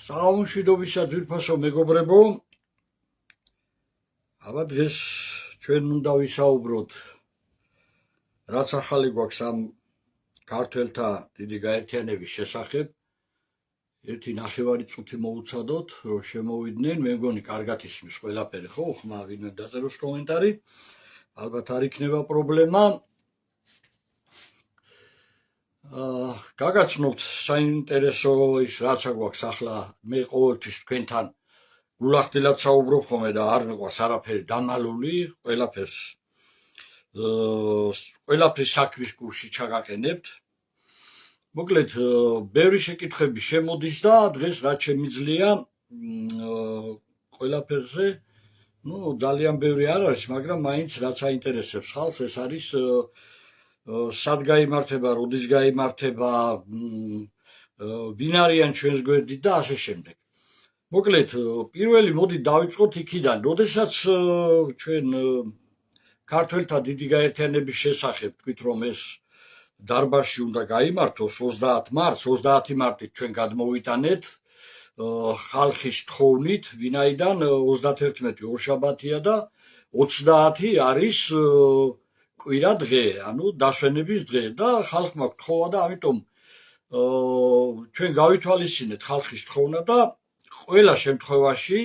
საამშვიდობისა ძვირფასო მეგობრებო, აბა დღეს ჩვენ უნდა ვისაუბროთ, რაც ახალი გვაქვს ამ ქართველთა დიდი გაერთიანების შესახებ. ერთი ნახევარი წუთი მოვუცადოთ, რომ შემოვიდნენ, მე მგონი კარგად ისმის ყველაფერი, ხო? ხმა ვინმე დაწეროს კომენტარი, ალბათ არ იქნება პრობლემა. გაგაცნობთ საინტერესო ის რაც გვაქვს ახლა, მე ყოველთვის თქვენთან გულახდილად საუბრობ ხოლმე და არ მეყვარს არაფერი დამალული, ყველაფრის საქმის კურსში ჩაგაყენებთ. მოკლედ, ბევრი შეკითხები შემოდის და დღეს რაც შემიძლია ყველაფერზე, ძალიან ბევრი არ არის, მაგრამ მაინც რაც აინტერესებს ხალხს, ეს არის სად გაიმართება, როდის გაიმართება, ვინ არიან ჩვენს გვერდით და ასე შემდეგ. მოკლედ, პირველი მოდი დავიწყოთ იქიდან, როდესაც ჩვენ ქართველთა დიდი გაერთიანების შესახებ თქვით, რომ ეს დარბაზში უნდა გაიმართოს 30 მარტს, 30 მარტით ჩვენ გადმოვიტანეთ ხალხის თხოვნით, ვინაიდან 31 ორშაბათია და 30 არის კვირა დღე, ანუ დასვენების დღე და ხალხმა გთხოვა და ამიტომ ჩვენ გავითვალისწინეთ ხალხის თხოვნა და ყველა შემთხვევაში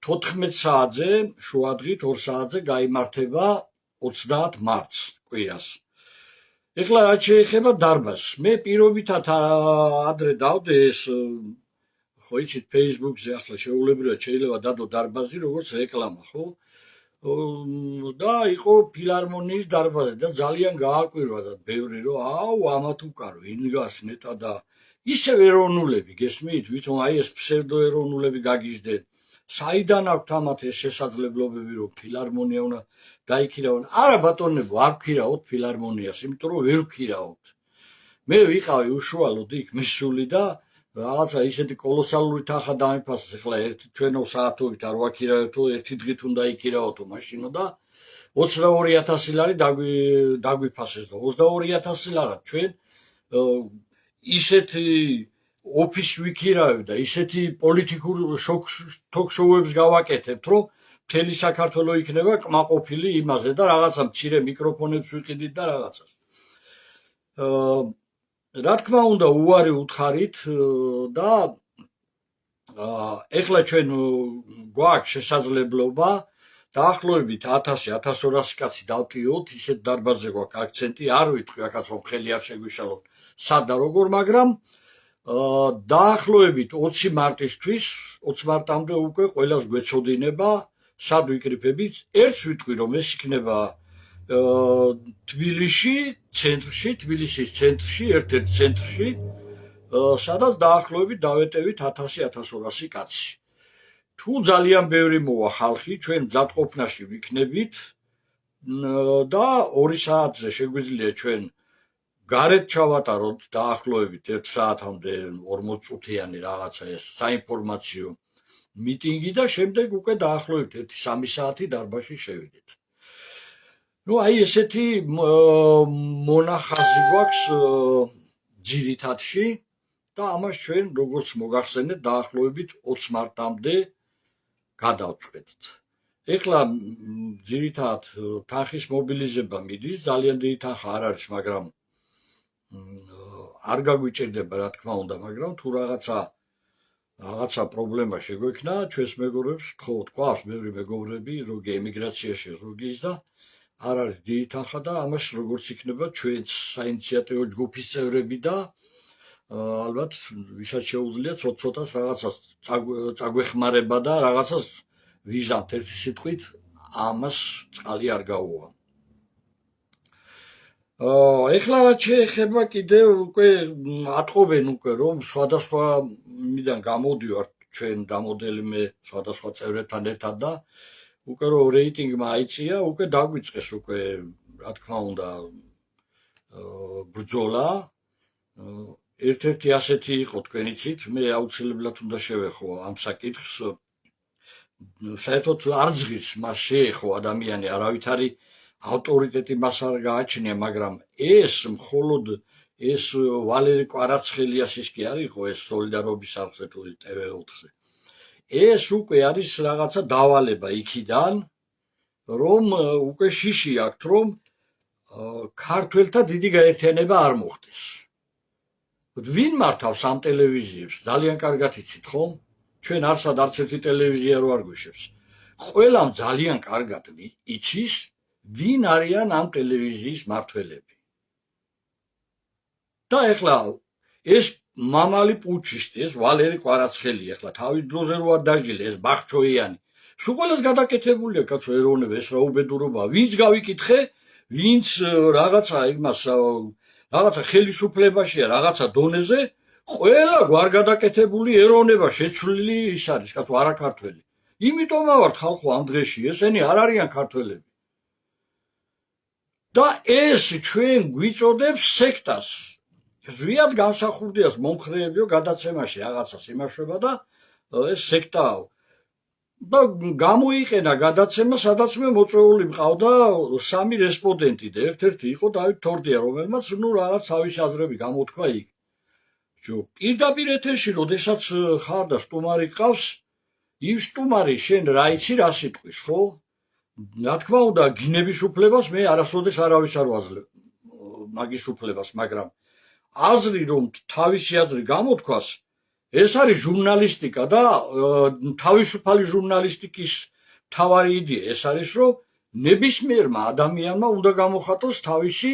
14 საათზე, შუადღით 2 საათზე გაიმართება 30 მარტს კვირას. ეხლა რაც შეეხება დარბაზს, მე პირობითად ადრე დავდე ეს, ხო იცით, Facebook-ზე ახლა შეუულებრივად შეიძლება დადო დარბაზი როგორც რეკლამა, ხო? და იყო ფილარმონიის დარბაზი და ძალიან გააკვირვა და ბევრი რომ ამათ უკარო ინგას ნეტა და ისევ ეროვნულები გესმით, ვითომ აი ეს ფსევდო ეროვნულები გაგიზდნენ. საიდან აქვთ ამათ ეს შესაძლებლობები, რომ ფილარმონია უნდა დაიქირავონ? არა ბატონებო, არ ვქირავთ ფილარმონიას, იმიტომ რომ ვერ ვქირავთ. მე ვიყავი უშუალოდ იქ მისული და რაღაცა ისეთი კოლოსალური თანხა დამიფასეს, ეხლა ერთი ჩვენო საათობით არ ვაქირავებთო, ერთი დღით უნდა იქირავთო მაშინო და 22,000 ლარი დაგვიფასეს და 22,000 ლარად ჩვენ ისეთი ოფისს ვიქირავებ და ისეთი პოლიტიკურ თოქ-შოუებს გავაკეთებთ, რომ მთელი საქართველო იქნება კმაყოფილი იმაზე და რაღაცა მცირე მიკროფონებს ვიყიდით და რაღაცას. რა თქმა უნდა, უარი უთხარით და ეხლა ჩვენ გვაქვს შესაძლებლობა დაახლოებით 1000-1200 კაცი დავტიოთ, ისეთ დარბაზზე გვაქვს აქცენტი, არ ვიტყვი აქაც რომ ხელი არ შეგვიშალოთ სად და როგორ, მაგრამ დაახლოებით 20 მარტისთვის, 20 მარტამდე უკვე ყველას გვეცოდინება, სად ვიკრიფებით. ერთს ვიტყვი, რომ ეს იქნება თბილისის ცენტრში, ერთ-ერთ ცენტრში, სადაც დაახლოებით დავეტევით 1000-1200 კაცი. თუ ძალიან ბევრი მოვა ხალხი, ჩვენ მზადყოფნაში ვიქნებით და 2 საათზე შეგვიძლია ჩვენ გარეთ ჩავატაროთ დაახლოებით 1 საათამდე 40 წუთიანი რაღაცა ეს საინფორმაციო მიტინგი და შემდეგ უკვე დაახლოებით 1-3 საათი დარბაზში შევიდეთ. აი ესეთი მონახაზი გვაქვს ძირითადში და ამას ჩვენ როგორც მოგახსენეთ დაახლოებით 20 მარტამდე გადავწყვეტთ. ეხლა ძირითადად თანხის მობილიზება მიდის, ძალიან დიდი თანხა არ არის, მაგრამ არ გაგვიჭირდება რა თქმა უნდა, მაგრამ თუ რაღაცა პრობლემა შეგვექნა, ჩვენს მეგობრებს ვთხოვთ, გვაქვს ბევრი მეგობრები, ზოგი ემიგრაციაში, ზოგი ის და არ არის დიდი თანხა და ამას როგორც იქნება ჩვენც საინიციატივო ჯგუფის წევრები და ალბათ ვისაც შეუძლია ცოტ-ცოტას რაღაცას წაგვეხმარება და რაღაცას ვიზამთ, ერთი სიტყვით ამას წყალი არ გაუვა. ეხლა რაც შეეხება კიდევ უკვე ატყობენ უკვე რომ სხვადასხვა მიდან გამოდივართ ჩვენ რამოდენიმე სხვადასხვა წევრებთან ერთად და უკვე რომ რეიტინგმა აიწია, უკვე დაგვიწყეს უკვე რა თქმა უნდა ბრძოლა. ერთ-ერთი ასეთი იყო, თქვენ იცით, მე აუცილებლად უნდა შევეხო ამ საკითხს. საერთოდ არ ზღის მას შეეხო ადამიანი, არავითარი ავტორიტეტი მას არ გააჩნია, მაგრამ ეს მხოლოდ ეს ვალერი კვარაცხელიასის კი არ იყო ეს სოლიდარობის სახლზე თუ TV4-ზე. ეს უკვე არის რაღაცა დავალება იქიდან, რომ უკვე შიში აქვთ, რომ ქართველთა დიდი გაერთიანება არ მოხდეს. ვინ მართავს ამ ტელევიზიებს? ძალიან კარგად იცით, ხო? ჩვენ არსად არც ერთი ტელევიზია რო არ გვიშვებს. ყველამ ძალიან კარგად იცის, ვინ არიან ამ ტელევიზიის მმართველები. და ეხლა ეს მამალი პუჩისტი, ეს ვალერი კვარაცხელი, ეხლა თავის დროზე რო არ დაჟილე, ეს ბახჩოიანი. სულ ყველას გადაკეთებულია კაცო ეროვნება, ეს რა უბედურობა. ვინც გავიკითხე, ვინც რაღაცა იმას რაღაცა ხელისუფლებაშია, რაღაცა დონეზე, ყველა გვარგადაკეთებული ეროვნება შეცვლილი ის არის, კაცო არაქართველი. იმიტომ ავართ ხალხო ამ დღეში, ესენი არ არიან ქართველები. და ეს ჩვენ გვიწოდებს სექტას. ზვიად განსახურდიას მომხრეებიო გადაცემაში რაღაცას იმაშვება და ეს სექტაო. და გამოიყენა გადაცემა, სადაც მე მოწვეული მყავდა 3 რესპონდენტი და ერთ-ერთი იყო დავით თორდია, რომელმაც რაღაც თავის აზრები გამოთქვა იქ. პირდაპირ ეთერში, როდესაც ხარ და სტუმარი ყავს, იმ სტუმარი შენ რა იცი რა სიტყვის, ხო? რა თქმა უნდა, გინების უფლებას მე არასოდეს არავის არ ვაძლევ მაგის უფლებას, მაგრამ აზრი რომ თავისი აზრი გამოთქვას, ეს არის ჟურნალისტიკა და თავისუფალი ჟურნალისტიკის მთავარი იდეა ეს არის, რომ ნებისმიერმა ადამიანმა უნდა გამოხატოს თავისი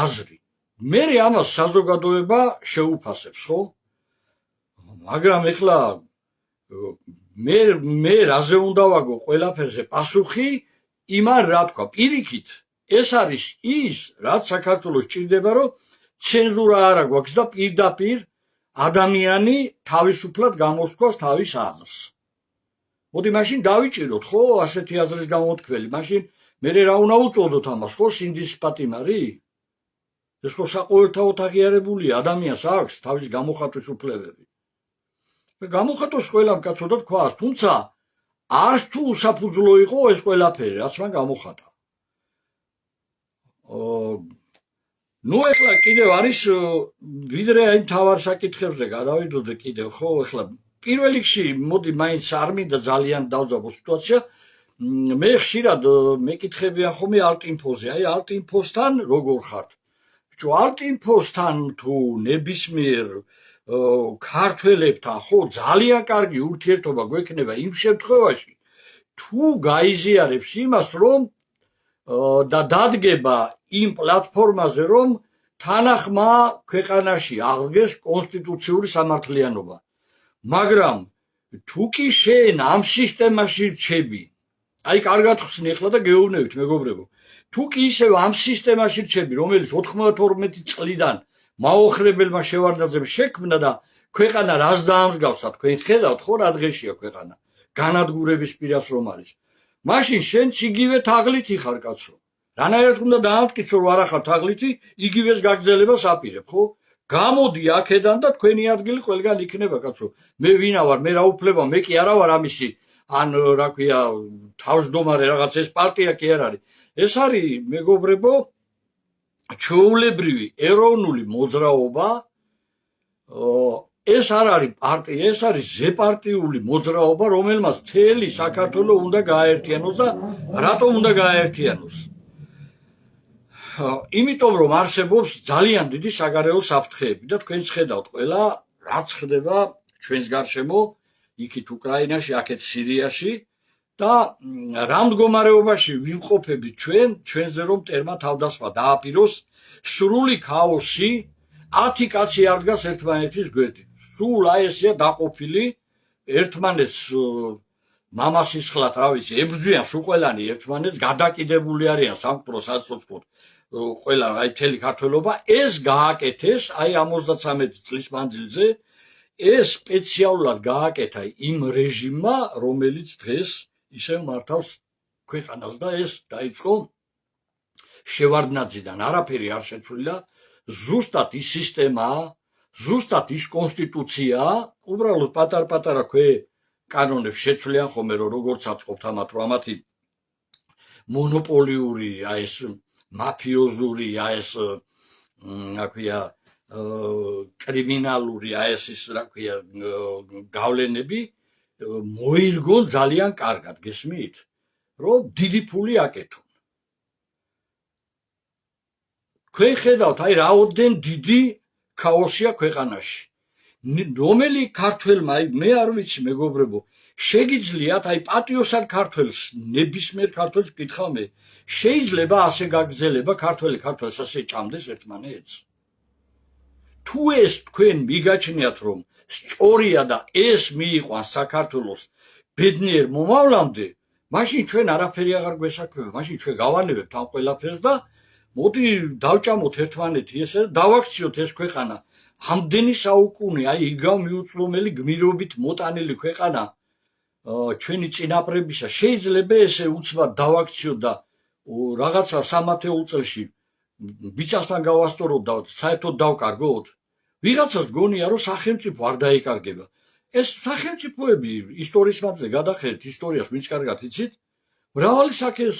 აზრი. მე ამას საზოგადოება შეუფასებს, ხო? მაგრამ ეხლა მე რაზე უნდა ვაგო ყველაფერზე პასუხი, იმან რა თქვა, პირიქით, ეს არის ის, რაც საქართველოს ჭირდება, რომ ცენზურა არ აგვაქვს და პირდაპირ ადამიანი თავისუფლად გამოსთქვას თავის აზრს. მოდი მაშინ დავიჭიროთ, ხო, ასეთი აზრის გამოთქველი. მაშინ მე რა უნდა უწოდოთ ამას, ხო, სინდის პატიმარი? ეს ხო საყოველთაოდ აღიარებულია, ადამიანს აქვს თავის გამოხატვის უფლებები. გამოხატოს ყველამ კაცო და თქვას, თუმცა არც თუ უსაფუძვლო იყო ეს ყველაფერი, რაც მან გამოხატა. ნუ ეხლა კიდევ არის ვიდრე აი მთავარ საკითხებზე გადავიდოდე კიდევ, ხო, ეხლა პირველ რიგში მოდი მაინც არ მინდა ძალიან დავძაბო სიტუაცია. მე ხშირად მეკითხებიან ხოლმე ალტინფოზე, აი ალტინფოსთან როგორ ხართ? ალტინფოსთან თუ ნებისმიერ ქართველებთან ხო ძალიან კარგი ურთიერთობა გვექნება იმ შემთხვევაში, თუ გაიზიარებს იმას, რომ და დადგება იმ პლატფორმაზე, რომ თანახმა ქვეყანაში აღდგეს კონსტიტუციური სამართლიანობა. მაგრამ თუ კი შენ ამ სისტემაში რჩები, აი კარგად ხსნი ახლა და გეუბნებით მეგობრებო, თუ კი ისევ ამ სისტემაში რჩები, რომელიც 92 წლიდან მაოხრებელმა შევარდნაძემ შექმნა და ქვეყანა რას დაამსგავსა, თქვენ ხედავთ ხო რა დღეშია ქვეყანა, განადგურების პირას რომ არის. მაშინ შენც იგივე თაღლითი ხარ კაცო. რანაირად უნდა დაამტკიცო რომ არა ხარ თაღლითი, იგივეს გაგრძელებას აპირებ, ხო? გამოდი აქედან და თქვენი ადგილი ყველგან იქნება კაცო. მე ვინა ვარ, მე რა უფლება, მე კი არა ვარ ამისი, ან რა ქვია, თავმჯდომარე რაღაც ეს პარტია კი არ არის. ეს არის მეგობრებო ჩვეულებრივი ეროვნული მოძრაობა, ეს არ არის პარტია, ეს არის ზეპარტიული მოძრაობა, რომელმაც მთელი საქართველო უნდა გააერთიანოს და რატომ უნდა გააერთიანოს? იმიტომ რომ არსებობს ძალიან დიდი საგარეო საფრთხეები და თქვენც ხედავთ ყველა რაც ხდება ჩვენს გარშემო, იქით უკრაინაში, აქეთ სირიაში და რა მდგომარეობაში ვიმყოფებით ჩვენზე რომ მტერმა თავდასხმა დააპიროს, სრული ქაოსი, 10 კაცი არ დგას ერთმანეთის გვერდით. სულ აი ესეა დაყოფილი, ერთმანეთს მამასისხლად, რა ვიცი, ებრძვიან სულ ყველანი ერთმანეთს, გადაკიდებული არიან სამკვდრო საცოცხლოდ ყველა აი მთელი ქართველობა. ეს გააკეთეს აი 73 წლის მანძილზე, ეს სპეციალურად გააკეთა იმ რეჟიმმა, რომელიც დღეს ისევ მართავს ქვეყანას და ეს დაიწყო შევარდნაძიდან. არაფერი არ შეცვლილა, ზუსტად ის სისტემაა, ზუსტად ის კონსტიტუციაა, უბრალოდ პატარ-პატარა კანონებს შეცვლიან ხოლმე, რომ როგორც აწყობთ ამათ, რომ ამათი მონოპოლიური, აი ეს მაფიოზური, აი ეს რა ქვია, კრიმინალური ეს ის რა ქვია გავლენები მოირგონ ძალიან კარგად, გესმით? რომ დიდი ფული აკეთონ. თქვენ ხედავთ, აი რაოდენ დიდი ქაოსია ქვეყანაში. რომელი ქართველმა, აი მე არ ვიცი მეგობრებო, შეგიძლიათ აი პატიოსან ქართველს, ნებისმიერ ქართველს ვკითხავ მე, შეიძლება ასე გაგრძელება ქართველს ასე ჭამდეს ერთმანეთს? თუ ეს თქვენ მიგაჩნიათ რომ სწორია და ეს მიიყვანს საქართველოს ბედნიერ მომავლამდე, მაშინ ჩვენ არაფერი აღარ გვესაქმება, მაშინ ჩვენ გავანებებთ ამ ყველაფერს და მოდი დავჭამოთ ერთმანეთი ესე და დავაქციოთ ეს ქვეყანა. ამდენი საუკუნე აი იგავ მიუწვდომელი გმირობით მოტანილი ქვეყანა ჩვენი წინაპრებისა შეიძლება ესე უცბად დავაქციოთ და რაღაცა 3-ათეულ წელში ბიჭასთან გავასწოროთ და საერთოდ დავკარგოთ. ვიღაცას გონია რომ სახელმწიფო არ დაიკარგება. ეს სახელმწიფოები ისტორიის მანძილზე გადახედეთ ისტორიას ვინც კარგად იცით, მრავალი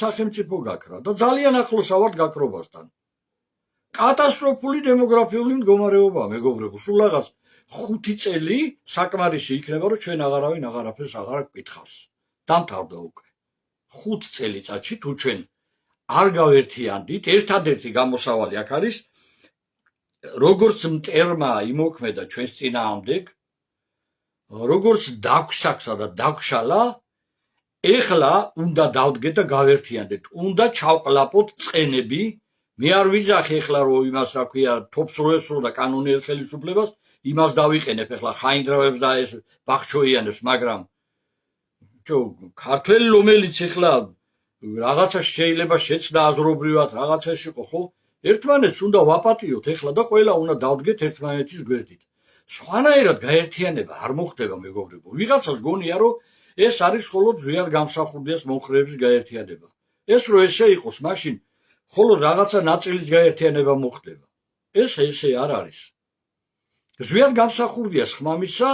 სახელმწიფო გაქრა და ძალიან ახლოს ავართ გაქრობასთან. კატასტროფული დემოგრაფიული მდგომარეობაა მეგობრებო, სულ რაღაც 5 წელი საკმარისი იქნება რომ ჩვენ აღარავინ აღარაფერს აღარ გვკითხავს. დამთავრდა უკვე. 5 წელიწადში თუ ჩვენ არ გავერთიანდით, ერთადერთი გამოსავალი აქ არის როგორც მტერმა იმოქმედა ჩვენს წინააღმდეგ, როგორც დაგვსაქსა და დაგვშალა, ეხლა უნდა დავდგეთ და გავერთიანდეთ. უნდა ჩავყლაპოთ წყენები. მე არ ვიძახი ეხლა რომ იმას რა ქვია თოფს რო ესრო და კანონიერ ხელისუფლებას იმას დავიყენებ ეხლა ხაინდრავებს და ეს ბახჩოიანებს, მაგრამ ქართველი რომელიც ეხლა რაღაცა შეიძლება შეცდა აზრობრივად რაღაცა ის იყო ხო? ერთმანეთს უნდა ვაპატიოთ ეხლა და ყველა უნდა დავდგეთ ერთმანეთის გვერდით. სხვანაირად გაერთიანება არ მოხდება მეგობრებო. ვიღაცას გონია რომ ეს არის მხოლოდ ზვიად გამსახურდიას მომხრეების გაერთიანება. ეს რო ესე იყოს, მაშინ მხოლოდ რაღაცა ნაწილის გაერთიანება მოხდება. ეს ესე არ არის. ზვიად გამსახურდიას ხმამისა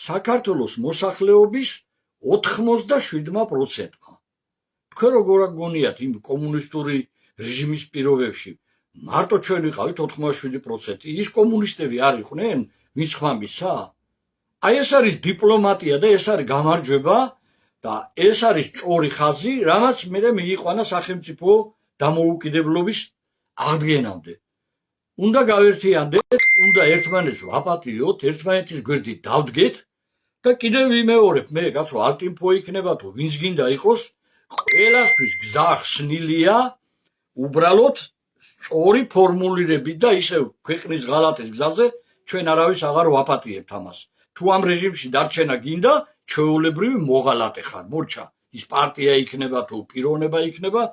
საქართველოს მოსახლეობის 87%-მა. თქვენ როგორ გონიათ იმ კომუნისტური რეჟიმის პირობებში მარტო ჩვენ ვიყავით 87%. ის კომუნისტები არ იყვნენ ვინც ხმამისა? აი ეს არის დიპლომატია და ეს არის გამარჯვება და ეს არის სწორი ხაზი, რამაც მე მიიყვანა სახელმწიფო დამოუკიდებლობის აღდგენამდე. უნდა გავერთიანდეთ, უნდა ერთმანეთს ვაპატიოთ, ერთმანეთის გვერდით დავდგეთ და კიდევ ვიმეორებ, მე კაცო ალტინფო იქნება თუ ვინც გინდა იყოს, ყველასთვის გზა ხსნილია უბრალოდ სწორი ფორმულირებით და ისევ ქვეყნის ღალატის გზაზე ჩვენ არავის აღარ ვაპატიებთ ამას. თუ ამ რეჟიმში დარჩენა გინდა, ჩვეულებრივი მოღალატე ხარ, მორჩა. ის პარტია იქნება თუ პიროვნება იქნება,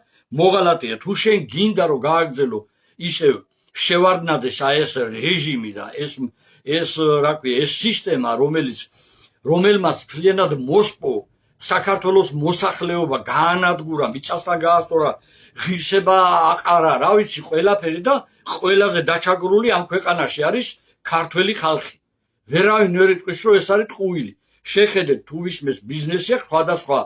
მოღალატეა. თუ შენ გინდა რომ გააგრძელო ისევ შევარდნაძეს აი ეს რეჟიმი და ეს რა ქვია, ეს სისტემა, რომელმაც მთლიანად მოსპო საქართველოს მოსახლეობა, გაანადგურა, მიწასთან გაასწორა, ღირსება აყარა, რა ვიცი, ყველაფერი და ყველაზე დაჩაგრული ამ ქვეყანაში არის ქართველი ხალხი. ვერავინ ვერ იტყვის რომ ეს არის ტყუილი. შეხედეთ თუ ვისმეს ბიზნესი აქვს სხვადასხვა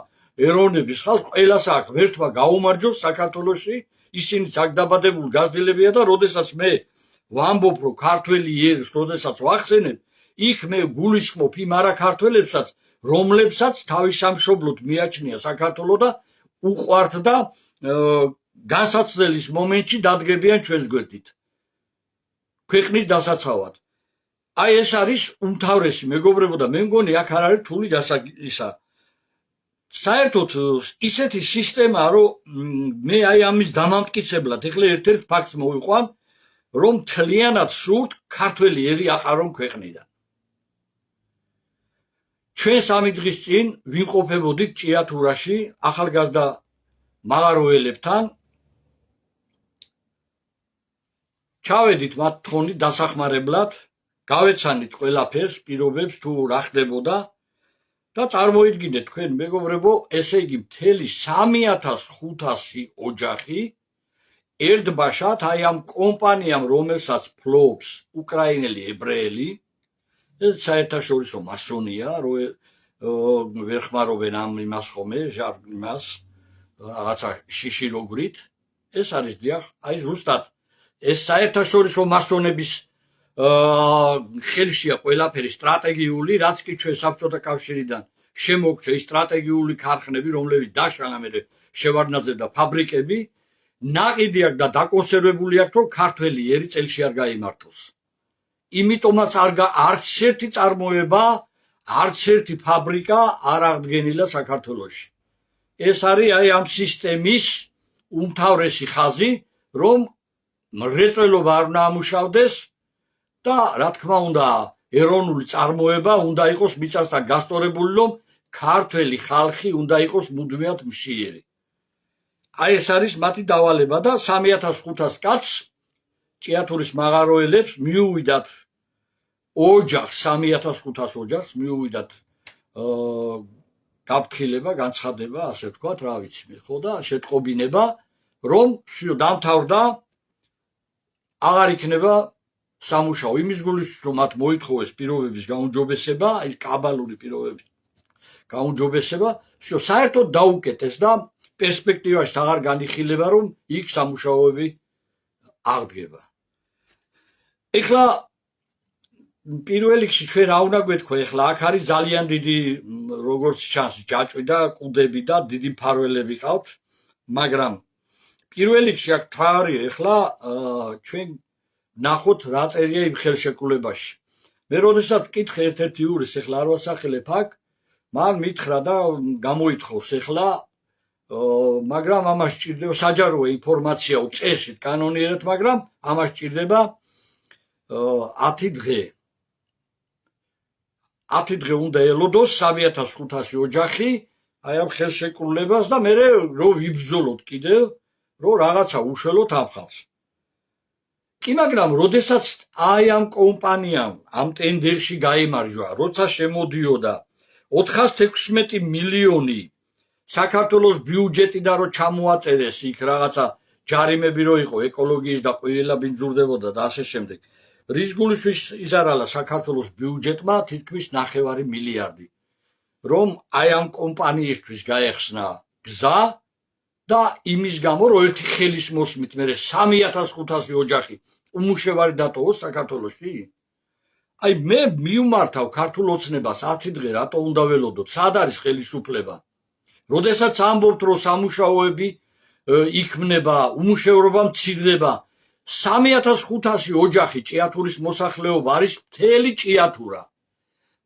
ეროვნების ხალხს, ყველას აქვს ვერთმა გაუმარჯოს საქართველოში, ისინი ძაგდაბადებული გაზრდილებია და როდესაც მე ვამბობ რომ ქართველი ერს როდესაც ვახსენებ, იქ მე გულისხმობ იმ არაქართველებსაც, რომლებსაც თავის სამშობლოდ მიაჩნია საქართველო და უყვართ და განსაცდელის მომენტში დადგებიან ჩვენს გვერდით ქვეყნის დასაცავად. აი ეს არის უმთავრესი მეგობრებო და მე მგონი აქ არ არის რთული ისა. საერთოდ ისეთი სისტემაა რომ მე აი ამის დამამტკიცებლად ეხლა ერთ-ერთ ფაქტს მოვიყვან, რომ მთლიანად სურთ ქართველი ერი აყარონ ქვეყნიდან. ჩვენ 3 დღის წინ ვიმყოფებოდით ჭიათურაში ახალგაზრდა მაღაროელებთან. ჩავედით მათ თხოვნით დასახმარებლად, გავეცანით ყველაფერს, პირობებს თუ რა ხდებოდა და წარმოიდგინეთ თქვენ მეგობრებო, ესე იგი მთელი 3500 ოჯახი ერთბაშად აი ამ კომპანიამ, რომელსაც ფლობს უკრაინელი ებრაელი, ეს საერთაშორისო მასონია, ვერ ხმარობენ ამ იმას ხომე, იმას რაღაცა შიშიროგვრით, ეს არის დიახ, აი ზუსტად ეს საერთაშორისო მასონების ხელშია ყველაფერი სტრატეგიული, რაც კი ჩვენ საბჭოთა კავშირიდან შემოგწე ის სტრატეგიული ქარხნები, რომლებიც დაშალა მე შევარდნაძე და ფაბრიკები, ნაყიდი აქვს და დაკონსერვებული აქვს, რომ ქართველი ერი წელში არ გაიმართოს. იმიტომაც არც ერთი წარმოება, არც ერთი ფაბრიკა არ აღდგენილა საქართველოში. ეს არის აი ამ სისტემის უმთავრესი ხაზი, რომ მრეწველობა არ უნდა ამუშავდეს და რა თქმა უნდა, ეროვნული წარმოება უნდა იყოს მიწასთან გასწორებული, რომ ქართველი ხალხი უნდა იყოს მუდმივად მშიერი. აი ეს არის მათი დავალება და 3500 კაცს ჭიათურის მაღაროელებს მიუვიდათ ოჯახს, 3500 ოჯახს მიუვიდათ გაფრთხილება, განცხადება, ასე ვთქვათ, რა ვიცი მე, ხო და შეტყობინება, რომ დამთავრდა, აღარ იქნება სამუშაო. იმის გულისთვის, რომ მათ მოითხოვეს პირობების გაუმჯობესება, ის კაბალური პირობების გაუმჯობესება, საერთოდ დაუკეტეს და პერსპექტივაში აღარ განიხილება, რომ იქ სამუშაოები აღდგება. ეხლა პირველ რიგში ჩვენ რა უნდა გვეთქვა, ეხლა აქ არის ძალიან დიდი, როგორც ჩანს, ჯაჭვი და კუდები და დიდი მფარველები ყავთ, მაგრამ პირველ რიგში აქ თავარია, ეხლა ჩვენ ნახოთ რა წერია იმ ხელშეკრულებაში. მე როდესაც ვკითხე ერთ-ერთი იურისტს, ეხლა არ ვასახელებ აქ, მან მითხრა და გამოითხოვს ეხლა, მაგრამ ამას სჭირდება საჯაროა ინფორმაცია წესით კანონიერად, მაგრამ ამას სჭირდება 10 დღე. 10 დღე უნდა ელოდოს 3500 ოჯახი აი ამ ხელშეკრულებას და მე რომ ვიბრძოლოთ კიდევ, რომ რაღაცა უშველოთ ამ ხალხს. კი, მაგრამ როდესაც აი ამ კომპანიამ ამ ტენდერში გაიმარჯვა, როცა შემოდიოდა 416 მილიონი საქართველოს ბიუჯეტიდან რომ ჩამოაწერეს იქ რაღაცა ჯარიმები რო იყო ეკოლოგიის და ყველა ბინძურდებოდა და ასე შემდეგ. რის გულისთვის იზარალა საქართველოს ბიუჯეტმა თითქმის 9 მილიარდი, რომ აი ამ კომპანიისთვის გაეხსნა გზა და იმის გამო რომ ერთი ხელის მოსმით მე 3500 ოჯახი უმუშევარი დატოვოს საქართველოში. აი მე მივმართავ ქართულ ოცნებას 10 დღე რატო უნდა ველოდოთ, სად არის ხელისუფლება? როდესაც ამბობთ რომ სამუშაოები იქმნება, უმუშევრობა მცირდება, 3500 ოჯახი ჭიათურის მოსახლეობა არის მთელი ჭიათურა.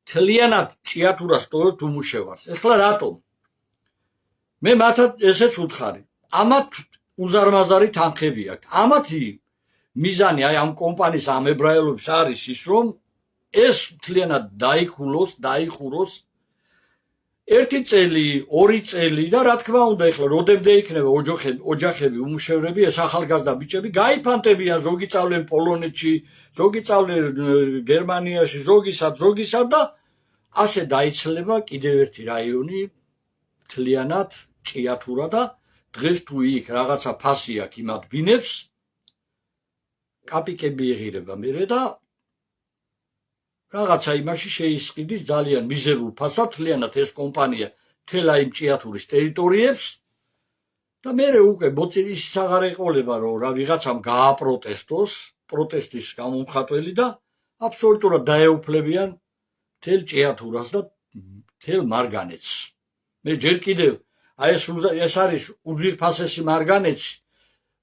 მთლიანად ჭიათურას ტოვებთ უმუშევარს. ეხლა რატომ? მე მათად ესეც ვუთხარი. ამათ უზარმაზარი თანხები აქვს. ამათი მიზანი აი ამ კომპანიის ამ ებრაელობის არის ის, რომ ეს მთლიანად დაიხუროს ერთი წელი, 2 წელი და რა თქმა უნდა ეხლა როდემდე იქნება ოჯახები, უმუშევრები, ეს ახალგაზრდა ბიჭები გაიფანტებიან, ზოგი წავლენ პოლონეთში, ზოგი წავლენ გერმანიაში, ზოგისად და ასე დაიცლება კიდევ ერთი რაიონი მთლიანად ჭიათურა და დღეს თუ იქ რაღაცა ფასი აქვს იმ ადგინებს, კაპიკები ეღირება მერე და რაღაცა იმაში შეისყიდის ძალიან მიზერულ ფასად მთლიანად ეს კომპანია მთელ იმ ჭიათურის ტერიტორიებს და მერე უკვე მოწილის აღარ ეყოლება რომ რა ვიღაცამ გააპროტესტოს, პროტესტის გამომხატველი და აბსოლუტურად დაეუფლებიან მთელ ჭიათურას და მთელ მარგანეთს. მე ჯერ კიდევ აი ეს არის უძვირფასესი მარგანეთი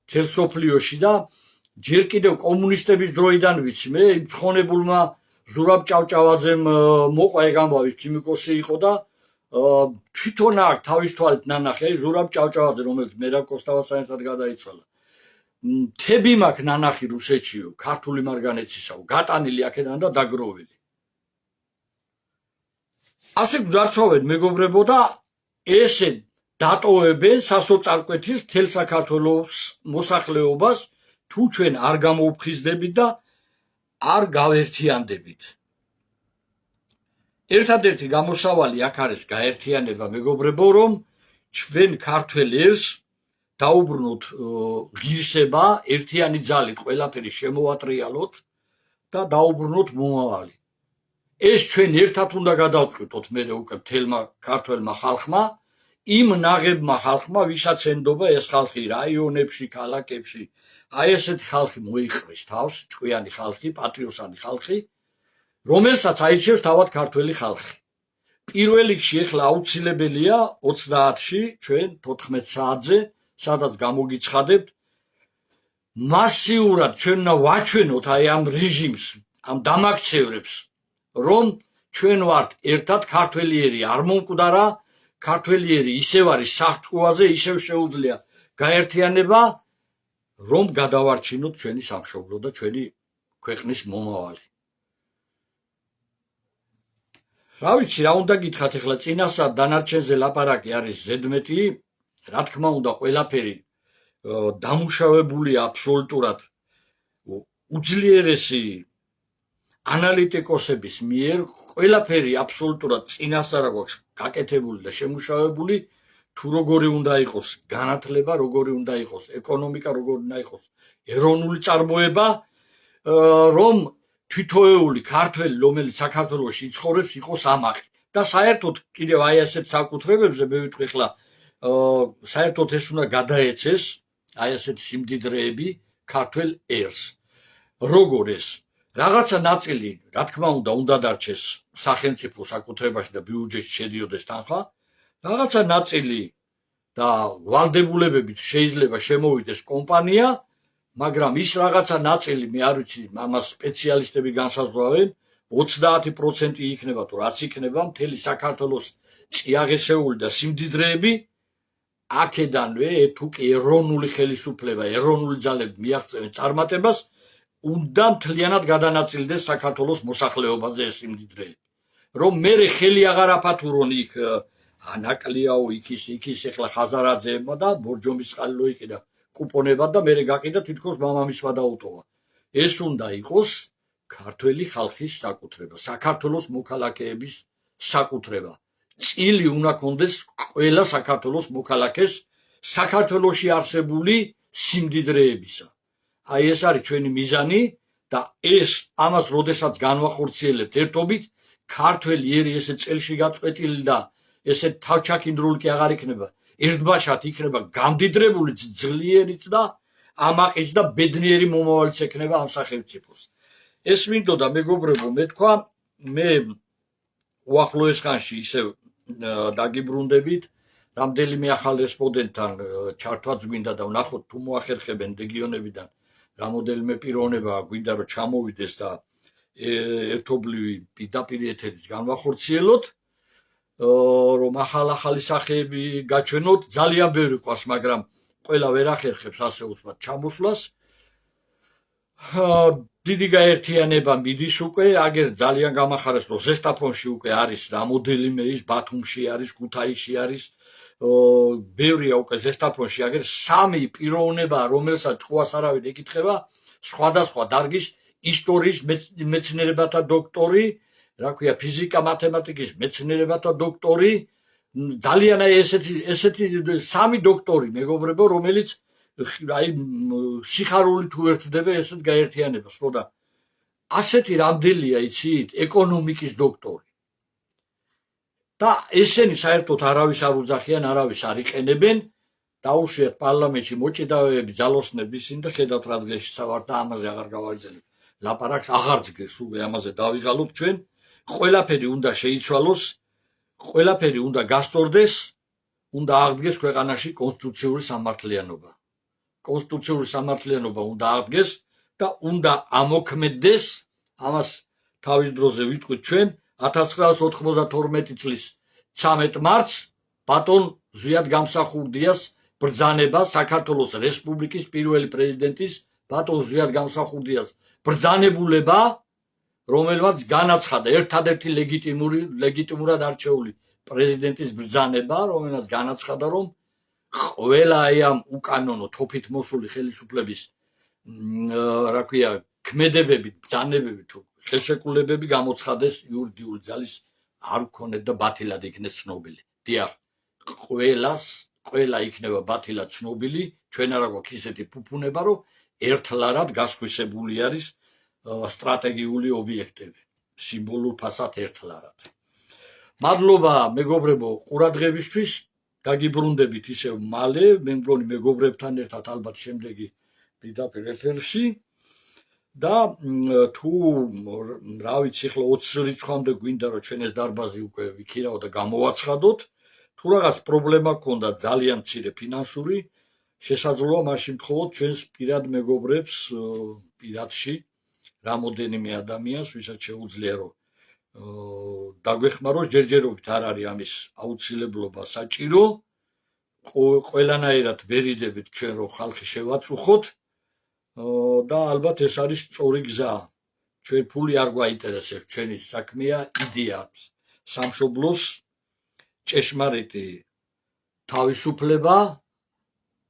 მთელ სოფლიოში და ჯერ კიდევ კომუნისტების დროიდან ვიცი მე იმ ცხონებულმა ზურაბ ჭავჭავაძემ მოყვა ეგ ამბავი, ქიმიკოსი იყო და თვითონ აქ თავის თვალით ნანახი, აი ზურაბ ჭავჭავაძე, რომელიც მერაბ კოსტავასთან ერთად გადაიცვალა. მთები მაქვს ნანახი რუსეთშიო, ქართული მარგანეცისაო, გატანილი აქედან და დაგროვილი. ასე გვძარცვავენ მეგობრებო და ესე დატოვებენ სასოწარკვეთის მთელ საქართველოს მოსახლეობას, თუ ჩვენ არ გამოუფხიზდებით და არ გავერთიანდებით. ერთადერთი გამოსავალი აქ არის გაერთიანება, მეგობრებო, რომ ჩვენ ქართველ ერს დაუბრუნოთ ღირსება, ერთიანი ძალით ყველაფერი შემოვატრიალოთ და დაუბრუნოთ მომავალი. ეს ჩვენ ერთად უნდა გადავწყვიტოთ მერე უკვე მთელმა ქართველმა ხალხმა, იმ ნაღებმა ხალხმა, ვისაც ენდობა ეს ხალხი რაიონებში, ქალაქებში, აი ესეთი ხალხი მოიყრის თავს, ჭკვიანი ხალხი, პატრიოტული ხალხი, რომელსაც აირჩევს თავად ქართველი ხალხი. პირველ რიგში ეხლა აუცილებელია 30-ში ჩვენ 14 საათზე, სადაც გამოგიცხადებთ, მასიურად ჩვენ უნდა ვაჩვენოთ აი ამ რეჟიმს, ამ დამაქცევრებს, რომ ჩვენ ვართ ერთად ქართველიერი არ მომკვდარა, ქართველიერი ისევ არის საფრთხეზე, ისევ შეუძლია გაერთიანება, რომ გადავარჩინოთ ჩვენი სამშობლო და ჩვენი ქვეყნის მომავალი. რა ვიცი, რა უნდა გითხრათ ახლა წინასწარ დანარჩენზე ლაპარაკი არის ზედმეტი, რა თქმა უნდა ყველაფერი დამუშავებულია აბსოლუტურად უძლიერესი ანალიტიკოსების მიერ, ყველაფერი აბსოლუტურად წინასწარ აქვს გაკეთებული და შემუშავებული, თუ როგორი უნდა იყოს განათლება, როგორი უნდა იყოს ეკონომიკა, როგორი უნდა იყოს ეროვნული წარმოება, რომ თვითოეული ქართველი, რომელიც საქართველოში იცხოვრებს, იყოს ამაყი. და საერთოდ კიდევ აი ასეთ საკუთრებებზე მე ვიტყვი ახლა, საერთოდ ეს უნდა გადაეცეს, აი ასეთი სიმდიდრეები ქართველ ერს. როგორ ეს? რაღაცა ნაწილი, რა თქმა უნდა დარჩეს სახელმწიფო საკუთრებაში და ბიუჯეტში შედიოდეს თანხა, რაღაცა ნაწილი და ვალდებულებებით შეიძლება შემოვიდეს კომპანია, მაგრამ ის რაღაცა ნაწილი, მე არ ვიცი, ამას სპეციალისტები განსაზღვრავენ, 30% იქნება თუ რაც იქნება, მთელი საქართველოს წიაღისეული და სიმდიდრეები აქედანვე თუ კი ეროვნული ხელისუფლება, ეროვნული ძალები მიაღწევენ წარმატებას, უნდა მთლიანად გადანაწილდეს საქართველოს მოსახლეობაზე ეს სიმდიდრეები. რომ მე ხელი აღარ აფათურონ იქ ანაკლიაო იქის ეხლა ხაზარაძეებმა და ბორჯომისწყალი იყიდა კუპონებად და მე გაყიდა თითქოს მამამისმა დაუტოვა. ეს უნდა იყოს ქართველი ხალხის საკუთრება, საქართველოს მოქალაქეების საკუთრება. წილი უნდა კონდეს ყველა საქართველოს მოქალაქეს საქართველოში არსებული სიმდიდრეებისა. აი ეს არის ჩვენი მიზანი და ეს ამას როდესაც განვახორციელებთ ერთობით, ქართველი ერი ესე წელში გაწყვეტილი და ესე თავჩაქინდრული კი აღარ იქნება, ერთბაშად იქნება გამდიდრებული, ძლიერიც და ამაყიც და ბედნიერი მომავალიც ექნება ამ სახელმწიფოს. ეს მინდოდა მეგობრებო, მე თქვა, მე უახლოეს ხანში ისევ დაგიბრუნდებით, რამდენიმე ახალ რესპონდენტთან ჩართვაც გვინდა და ვნახოთ თუ მოახერხებენ რეგიონებიდან რამოდენიმე პიროვნება გვინდა რომ ჩამოვიდეს და ერთობლივი პირდაპირ ეთერის განვახორციელოთ, რომ ახალი სახეები გაჩვენოთ, ძალიან ბევრი ყავს, მაგრამ ყველა ვერ ახერხებს ასე უთმად ჩამოსვლას. დიდი გაერთიანება მიდის უკვე, აგერ ძალიან გამახარეს, რომ ზესტაფონში უკვე არის რამოდენიმე ის, ბათუმში არის, ქუთაისში არის, ბევრია უკვე ზესტაფონში, აგერ 3 პიროვნება, რომელსაც ჭკუას არავინ ეკითხება, სხვადასხვა დარგის ისტორიის მეცნიერებათა დოქტორი, რა ქვია, ფიზიკა, მათემატიკის მეცნიერებათა დოქტორი, ძალიან აი ესეთი 3 დოქტორი, მეგობრებო, რომელიც აი სიხარული თუ ერთდება ესეთ გაერთიანებას, ხო და ასეთი რამდენია იცით, ეკონომიკის დოქტორი. და ესენი საერთოდ არავის არ უძახიან, არავის არ იყენებენ, დაუშვიათ პარლამენტში მოჭიდავეები, ძალოსნები ისინი და ხედავთ რა დღეშიცა ვარ და ამაზე აღარ გავაგრძელებ. ლაპარაკს აღარ ძგეს, უკვე ამაზე დავიღალოთ ჩვენ, ყველაფერი უნდა შეიცვალოს, ყველაფერი უნდა გასწორდეს, უნდა აღდგეს ქვეყანაში კონსტიტუციური სამართლიანობა. კონსტიტუციური სამართლიანობა უნდა აღდგეს და უნდა ამოქმედდეს, ამას თავის დროზე ვიტყვით ჩვენ 1992 წლის 13 მარტს ბატონ ზვიად გამსახურდიას ბრძანება, საქართველოს რესპუბლიკის პირველი პრეზიდენტის ბატონ ზვიად გამსახურდიას ბრძანებულება, რომელმაც განაცხადა ერთადერთი ლეგიტიმურად არჩეული პრეზიდენტის ბრძანება, რომელმაც განაცხადა, რომ ყველა აი ამ უკანონო თოფით მოსული ხელისუფლების რა ქვია, ქმედებები, ბრძანებები თუ ხელშეკრულებები გამოცხადეს იურიდიული ძალის არ გქონეთ და ბათილად იქნეს ცნობილი. დიახ, ყველა იქნება ბათილად ცნობილი, ჩვენ არა გვაქვს ისეთი ფუფუნება, რომ ერთლარად გასხვისებული არის სტრატეგიული ობიექტები, სიმბოლურ ფასად ერთლარად. მადლობა მეგობრებო ყურადღებისთვის, დაგიბრუნდებით ისევ მალე, მე მგონი მეგობრებთან ერთად ალბათ შემდეგი პირდაპირ ეთერში და თუ რა ვიცი ახლა 20 რიცხვამდე გვინდა რომ ჩვენ ეს დარბაზი უკვე ვიქირავ და გამოვაცხადოთ თუ რაღაც პრობლემა გქონდა ძალიან მცირე ფინანსური შესაძლოა მაშინ მხოლოდ ჩვენს პირად მეგობრებს პირადში რამოდენიმე ადამიანს ვისაც შეუძლია რომ დაგვეხმაროს ჯერჯერობით არ არის ამის აუცილებლობა საჭირო ყველანაირად ვერიდებით ჩვენ რომ ხალხი შევაწუხოთ და ალბათ ეს არის სწორი გზა ჩვენ ფული არ გვაინტერესებს ჩვენი საქმეა იდეა სამშობლოს ჭეშმარიტი თავისუფლება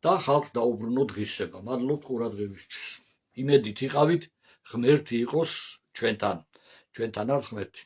და ხალხს დაუბრუნოთ ღირსება მადლობთ ყურადღებისთვის იმედით იყავით ღმერთი იყოს ჩვენთან არ ღმერთი